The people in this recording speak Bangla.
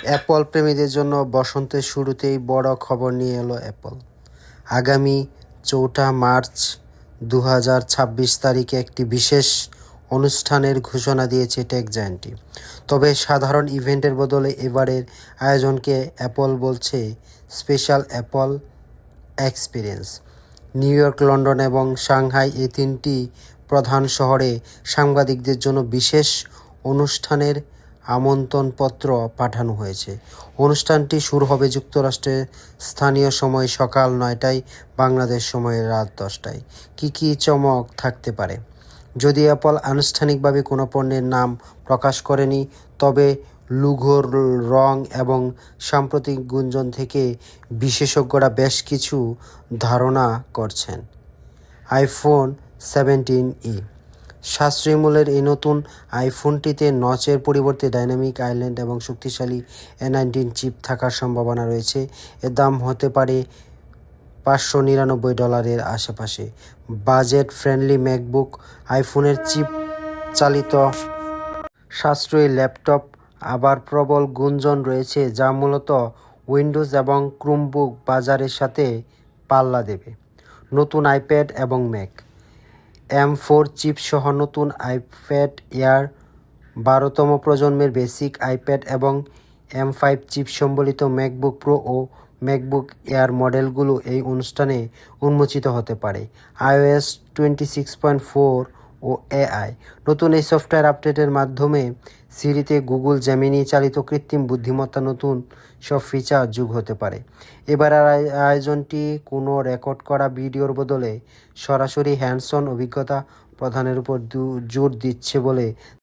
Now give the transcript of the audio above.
অ্যাপল প্রেমীদের জন্য বসন্তের শুরুতেই বড় খবর নিয়ে এলো অ্যাপল। আগামী 4 মার্চ 2026 তারিখে একটি বিশেষ অনুষ্ঠানের ঘোষণা দিয়েছে টেক জায়ান্টটি। তবে সাধারণ ইভেন্টের বদলে এবারের আয়োজনকে অ্যাপল বলছে special Apple experience. New York, London এবং সাংহাই এই তিনটি প্রধান শহরে সাংবাদিকদের জন্য বিশেষ অনুষ্ঠানের আমন্ত্রণপত্র পাঠানো হয়েছে। অনুষ্ঠানটি শুরু হবে যুক্তরাষ্ট্রের স্থানীয় সময় সকাল 9টায়, বাংলাদেশ সময় রাত 10টায়। কী চমক থাকতে পারে? যদি অ্যাপল আনুষ্ঠানিকভাবে কোনো পণ্যের নাম প্রকাশ করেনি, তবে লোগোর রং এবং সাম্প্রতিক গুঞ্জন থেকে বিশেষজ্ঞরা বেশ কিছু ধারণা করছেন। আইফোন 17e সাশ্রয়ী মূল্যের এই নতুন আইফোনটিতে নচের পরিবর্তে ডাইনামিক আইল্যান্ড এবং শক্তিশালী A19 চিপ থাকার সম্ভাবনা রয়েছে। এর দাম হতে পারে $599 আশেপাশে। বাজেট ফ্রেন্ডলি ম্যাকবুক আইফোনের চিপ চালিত সাশ্রয়ী ল্যাপটপ আবার প্রবল গুঞ্জন রয়েছে, যা মূলত উইন্ডোজ এবং ক্রোমবুক বাজারের সাথে পাল্লা দেবে। নতুন আইপ্যাড এবং ম্যাক M4 চিপ সহ নতুন আইপ্যাড এয়ার, 12তম প্রজন্মের বেসিক আইপ্যাড এবং M5 চিপ সম্বলিত ম্যাকবুক প্রো ও ম্যাকবুক এয়ার মডেলগুলো এই অনুষ্ঠানে উন্মোচিত হতে পারে। iOS 26.4 ও AI নতুন এই সফটওয়্যার আপডেটের মাধ্যমে সিরিতে গুগল জেমিনি চালিত কৃত্রিম বুদ্ধিমত্তা নতুন সব ফিচার যোগ হতে পারে। এবারের আয়োজনটি কোনো রেকর্ড করা ভিডিওর বদলে সরাসরি হ্যান্ডস অন অভিজ্ঞতা প্রদানের উপর জোর দিচ্ছে বলে